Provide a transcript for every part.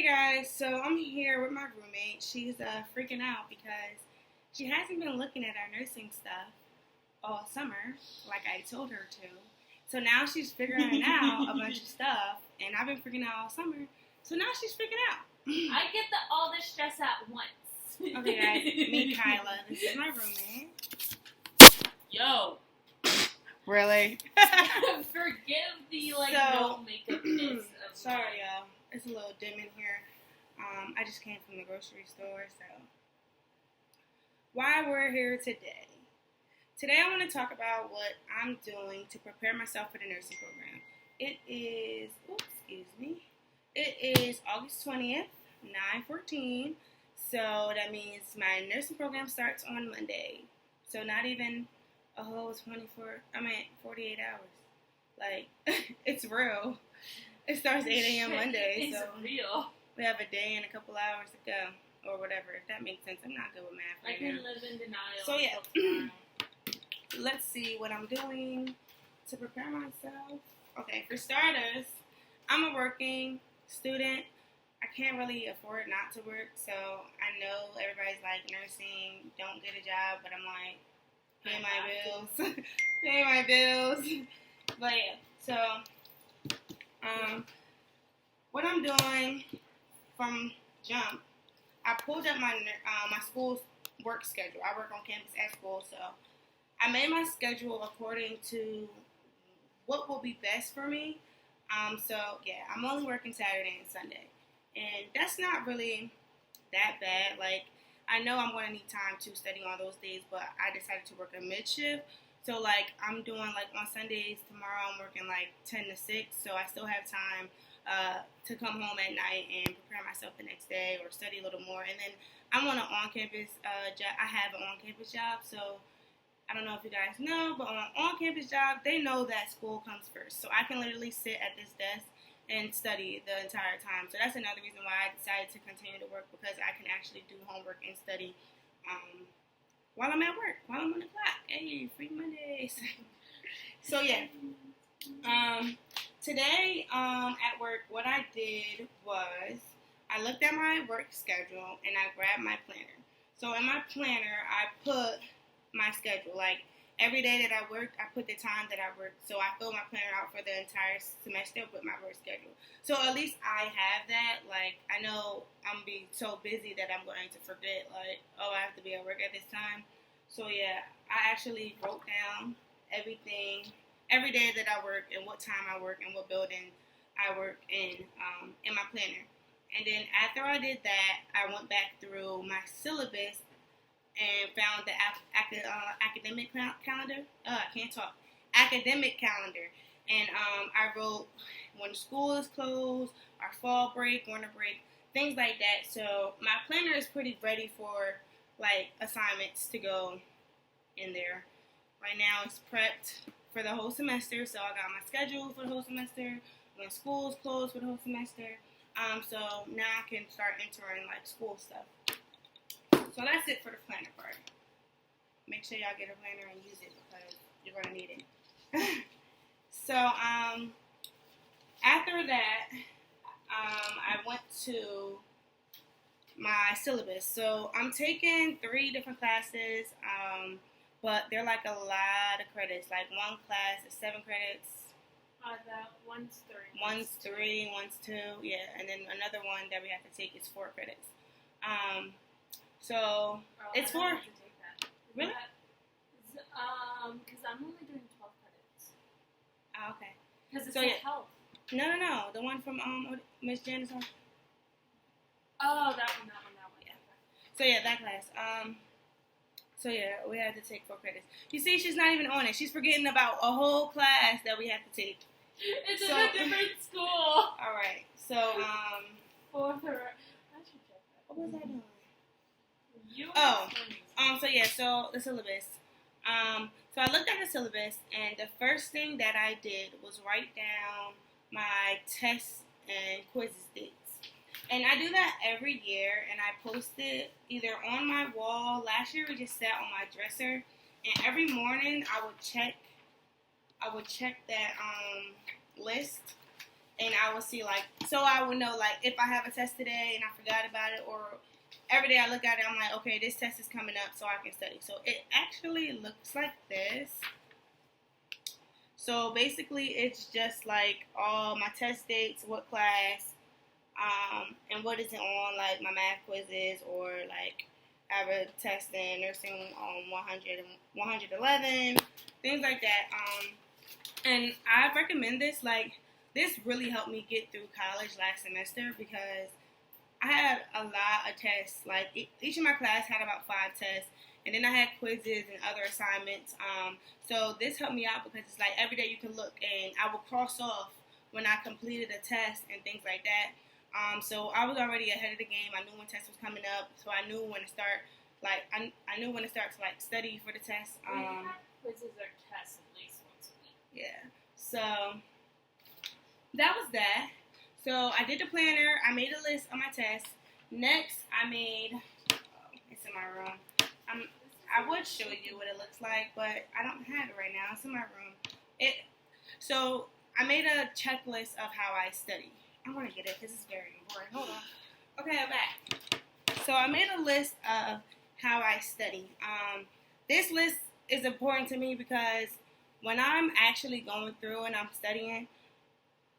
guys, so I'm here with my roommate. She's freaking out because she hasn't been looking at our nursing stuff all summer like I told her to. So now she's figuring out a bunch of stuff, and I've been freaking out all summer. So now she's freaking out. I get all this stress at once. Okay, guys, meet Kyla. This is my roommate. Yo. Really? Forgive the no makeup-ness of sorry, y'all. It's a little dim in here. I just came from the grocery store, so why we're here today. Today I want to talk about what I'm doing to prepare myself for the nursing program. It is, it is August 20th, 9/14. So that means my nursing program starts on Monday. So not even a whole 48 hours. Like, it's real. It starts 8 a.m. Monday. It's so real. We have a day and a couple hours to go. Or whatever, if that makes sense. I'm not good with math right now. I can live in denial. So yeah, let's see what I'm doing to prepare myself. Okay, for starters, I'm a working student. I can't really afford not to work, so I know everybody's like, nursing, don't get a job, but I'm like, pay my bills. Pay my bills. But yeah, so what I'm doing from jump, I pulled up my school's work schedule. I work on campus at school, so I made my schedule according to what will be best for me. So yeah, I'm only working Saturday and Sunday, and that's not really that bad. Like, I know I'm going to need time to study on those days, but I decided to work a mid shift. So like, I'm doing like on Sundays, tomorrow I'm working like 10 to 6, so I still have time to come home at night and prepare myself the next day or study a little more. And then I'm on an on-campus job. I have an on-campus job, so I don't know if you guys know, but on an on-campus job, they know that school comes first. So I can literally sit at this desk and study the entire time. So that's another reason why I decided to continue to work, because I can actually do homework and study while I'm at work, while I'm on the clock. Hey, free Mondays. So yeah. Today at work, what I did was I looked at my work schedule and I grabbed my planner. So in my planner, I put my schedule. Like, every day that I worked, I put the time that I worked. So I filled my planner out for the entire semester with my work schedule. So at least I have that. Like, I know I'm going to be so busy that I'm going to forget, like, oh, I have to be at work at this time. So yeah, I actually wrote down everything, every day that I work and what time I work and what building I work in my planner. And then after I did that, I went back through my syllabus and found the academic calendar. I can't talk. Academic calendar. And I wrote when school is closed, our fall break, winter break, things like that. So my planner is pretty ready for like assignments to go in there. Right now it's prepped for the whole semester. So I got my schedule for the whole semester, when school's closed for the whole semester. So now I can start entering like school stuff. So that's it for the planner part. Make sure y'all get a planner and use it because you're going to need it. So, after that, I went to my syllabus. So, I'm taking 3 different classes, but they're like a lot of credits. Like, one class is 7 credits. One's 3. One's 3, one's 2, yeah. And then another one that we have to take is 4 credits. So, it's 4. Really? Because I'm only doing 12 credits. Oh, okay. Because it's so, health. No. The one from Miss Janice. Oh, that one. Yeah. So yeah, that class. So yeah, we had to take 4 credits. You see, she's not even on it. She's forgetting about a whole class that we have to take. It's in a different school. All right. So For her, I should check that. what was I doing? So yeah, so the syllabus. So I looked at the syllabus, and the first thing that I did was write down my tests and quizzes dates. And I do that every year, and I post it either on my wall. Last year, we just sat on my dresser, and every morning I would check that list, and I would see like, so I would know like if I have a test today and I forgot about it, or every day I look at it, I'm like, okay, this test is coming up, so I can study. So it actually looks like this. So basically, it's just like all my test dates, what class, and what is it on, like my math quizzes, or like I have a test in nursing on 100 and 111, things like that. And I recommend this. Like, this really helped me get through college last semester because I had a lot of tests. Like, each of my class had about 5 tests, and then I had quizzes and other assignments. So this helped me out because it's like every day you can look, and I would cross off when I completed a test and things like that. So I was already ahead of the game. I knew when test was coming up, so I knew when to start. Like, I knew when to start to like study for the test. Quizzes or tests at least once a week. Yeah. So that was that. So I did the planner. I made a list of my tests. Next, I made. Oh, it's in my room. I would show you what it looks like, but I don't have it right now. It's in my room. So I made a checklist of how I study. I want to get it. This is very important. Hold on. Okay, I'm back. So I made a list of how I study. This list is important to me because when I'm actually going through and I'm studying,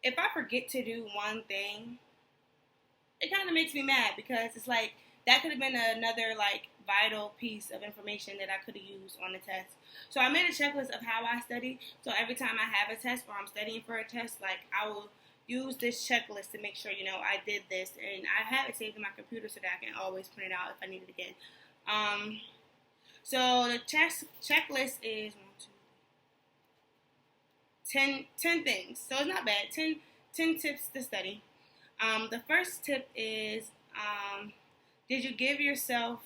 if I forget to do one thing, it kind of makes me mad because it's like that could have been another like vital piece of information that I could have used on the test. So I made a checklist of how I study. So every time I have a test or I'm studying for a test, like I will use this checklist to make sure, I did this. And I have it saved in my computer so that I can always print it out if I need it again. So the checklist is 10 things. So it's not bad. 10 tips to study. The first tip is, did you give yourself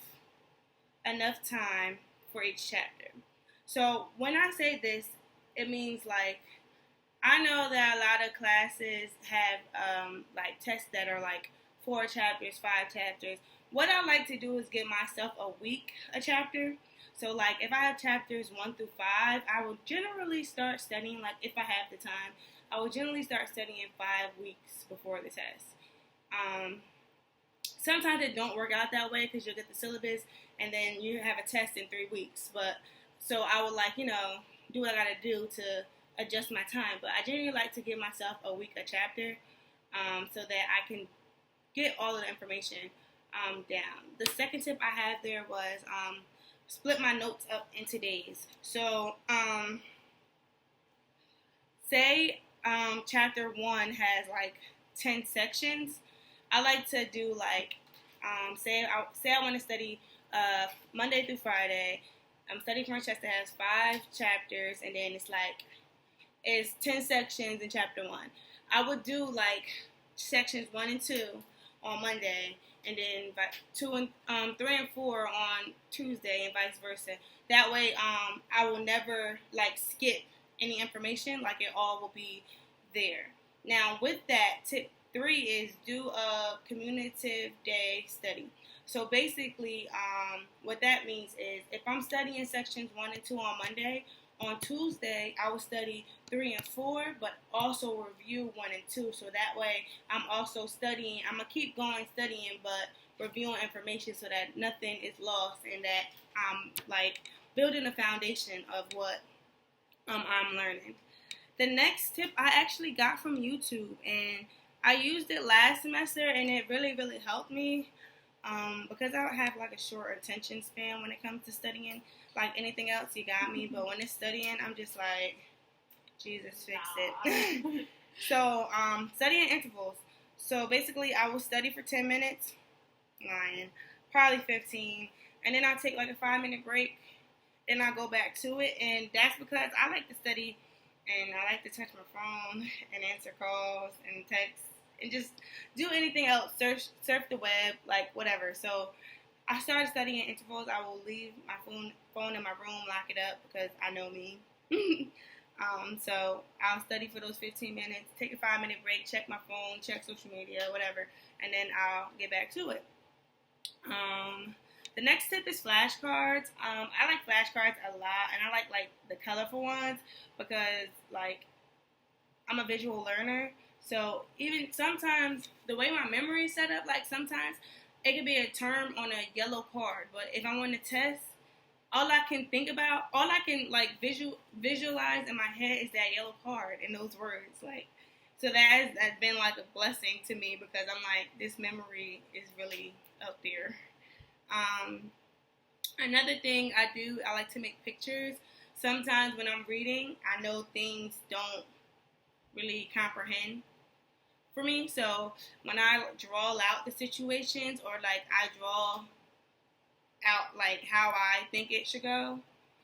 enough time for each chapter? So when I say this, it means like, I know that a lot of classes have like tests that are like 4 chapters, 5 chapters. What I like to do is give myself a week a chapter. So like if I have chapters 1 through 5, I will generally start studying, like if I have the time, I will generally start studying 5 weeks before the test. Sometimes it don't work out that way because you'll get the syllabus and then you have a test in 3 weeks. But so I would like, do what I gotta do to adjust my time. But I generally like to give myself a week a chapter so that I can get all of the information down. The second tip I had there was split my notes up into days. So say chapter 1 has like 10 sections. I like to do like, say I want to study Monday through Friday. I'm studying for a test that has 5 chapters, and then it's 10 sections in chapter 1. I would do like sections 1 and 2 on Monday, and then 3 and 4 on Tuesday, and vice versa. That way, I will never like skip any information. Like it all will be there. Now, with that, tip 3 is do a cumulative day study. So basically, what that means is if I'm studying sections 1 and 2 on Monday, on Tuesday I will study 3 and 4, but also review 1 and 2. So that way I'm also studying. I'm going to keep going studying, but reviewing information so that nothing is lost and that I'm like building a foundation of what I'm learning. The next tip I actually got from YouTube, and I used it last semester, and it really, really helped me because I have like a short attention span when it comes to studying. Like anything else, you got me, but when it's studying, I'm just like, Jesus, fix it. So, studying intervals. So basically, I will study for 10 minutes, probably 15, and then I'll take like a 5-minute break, then I'll go back to it, and that's because I like to study, and I like to touch my phone and answer calls and text and just do anything else, surf the web, like whatever. So I started studying intervals. I will leave my phone in my room, lock it up because I know me. So I'll study for those 15 minutes, take a 5-minute break, check my phone, check social media, whatever, and then I'll get back to it. The next tip is flashcards. I like flashcards a lot, and I like the colorful ones because like I'm a visual learner. So even sometimes the way my memory is set up, like sometimes it could be a term on a yellow card, but if I want to test, all I can think about, all I can like visualize in my head is that yellow card and those words. Like, so that's been like a blessing to me because I'm like, this memory is really up there. Another thing I do, I like to make pictures. Sometimes when I'm reading, I know things don't really comprehend for me. So when I draw out the situations or like I draw out like how I think it should go,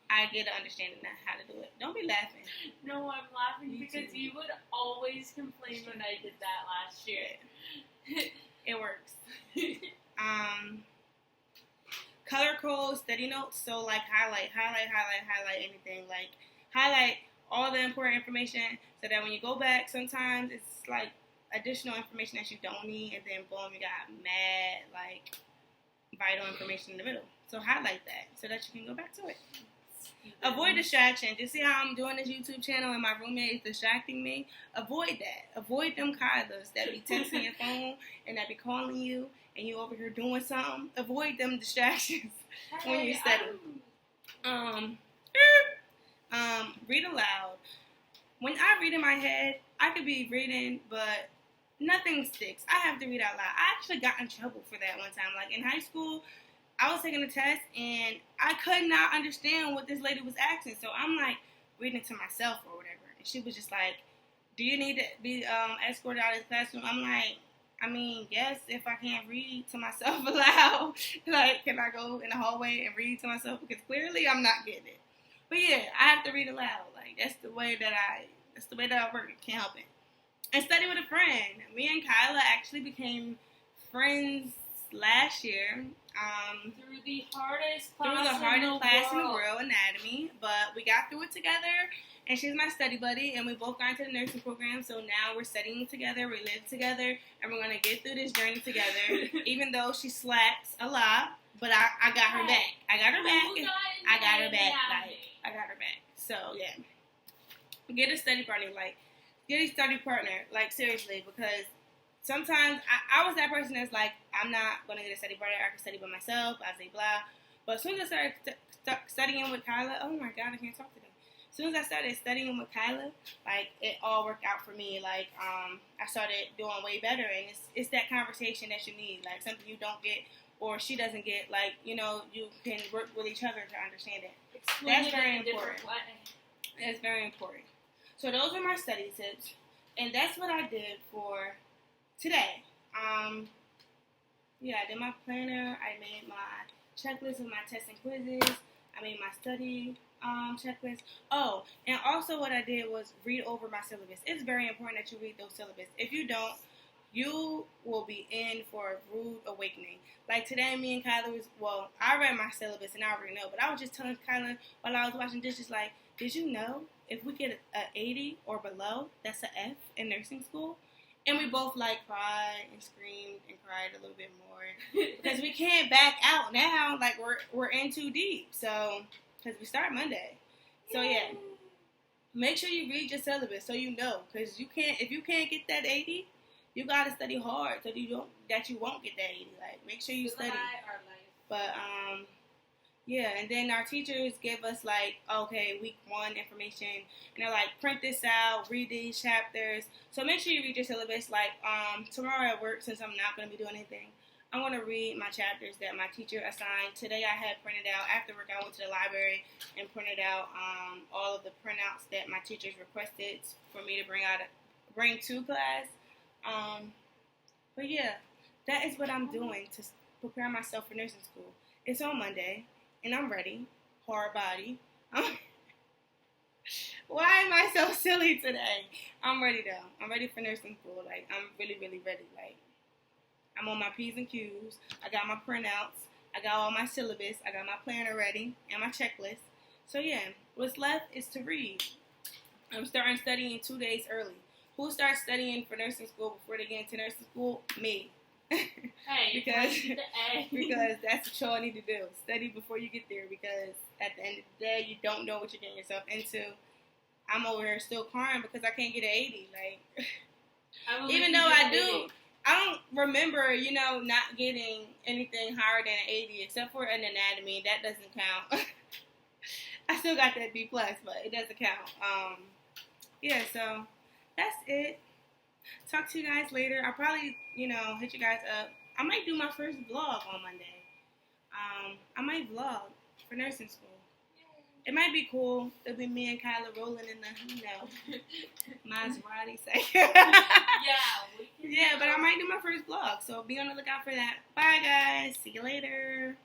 I get an understanding of how to do it. Don't be laughing. No, I'm laughing because you would always complain when I did that last year. It works. Color code, study notes. So like highlight anything. Like highlight all the important information so that when you go back, sometimes it's like additional information that you don't need, and then boom, you got mad like vital information in the middle. So highlight that so that you can go back to it. Avoid distraction. You see how I'm doing this YouTube channel and my roommate is distracting me? Avoid that. Avoid them Kylas that be texting your phone and that be calling you and you over here doing something. Avoid them distractions when you study. Read aloud. When I read in my head, I could be reading, but nothing sticks. I have to read out loud. I actually got in trouble for that one time. Like in high school, I was taking a test and I could not understand what this lady was asking. So I'm like reading to myself or whatever. And she was just like, do you need to be escorted out of the classroom? I'm like, I mean, yes, if I can't read to myself aloud. Like, can I go in the hallway and read to myself? Because clearly I'm not getting it. But yeah, I have to read aloud. Like, that's the way that I work. I can't help it. And study with a friend. Me and Kyla actually became friends last year. Through the hardest class in the world, anatomy, but we got through it together, and she's my study buddy, and we both got into the nursing program, so now we're studying together, we live together, and we're going to get through this journey together, even though she slacks a lot, but I got her back. I got her back. So, yeah. Get a study partner, like, seriously, because sometimes I was that person that's like, I'm not going to get a study partner. I can study by myself. I say blah. But as soon as I started studying with Kyla, oh my God, I can't talk today. As soon as I started studying with Kyla, like, it all worked out for me. Like, I started doing way better. And it's that conversation that you need. Like, something you don't get or she doesn't get. Like, you know, you can work with each other to understand it. That's very important. That's very important. So those are my study tips. And that's what I did for today. I did my planner. I made my checklist of my tests and quizzes. I made my study checklist. Oh, and also what I did was read over my syllabus. It's very important that you read those syllabus. If you don't, you will be in for a rude awakening. Like today, me and Kyla I read my syllabus and I already know, but I was just telling Kyla while I was washing dishes, like, did you know if we get an 80 or below, that's an F in nursing school? And we both like cried and screamed and cried a little bit more because we can't back out now. Like we're in too deep. So because we start Monday. So yeah, make sure you read your syllabus so you know, because if you can't get that 80, you gotta study hard so that you won't get that 80. Like make sure you study. But yeah, and then our teachers give us like, okay, week 1 information, and they're like, print this out, read these chapters. So make sure you read your syllabus. Like tomorrow at work, since I'm not going to be doing anything, I'm going to read my chapters that my teacher assigned. Today I had printed out, after work I went to the library and printed out all of the printouts that my teachers requested for me to bring to class. But yeah, that is what I'm doing to prepare myself for nursing school. It's on Monday. And I'm ready. Hard body. Why am I so silly today? I'm ready though. I'm ready for nursing school. Like, I'm really, really ready. Like, I'm on my P's and Q's. I got my printouts. I got all my syllabus. I got my planner ready and my checklist. So yeah, what's left is to read. I'm starting studying 2 days early. Who starts studying for nursing school before they get into nursing school? Me. Hey, because that's what y'all need to do. Study before you get there, because at the end of the day, you don't know what you're getting yourself into. I'm over here still crying because I can't get an 80. Like, Even though I don't remember, not getting anything higher than an 80 except for an anatomy. That doesn't count. I still got that B+, but it doesn't count. Yeah, so that's it. Talk to you guys later. I'll probably, hit you guys up. I might do my first vlog on Monday. I might vlog for nursing school. It might be cool. It'll be me and Kyla rolling in the, Maserati section. Yeah, but I might do my first vlog, so be on the lookout for that. Bye, guys. See you later.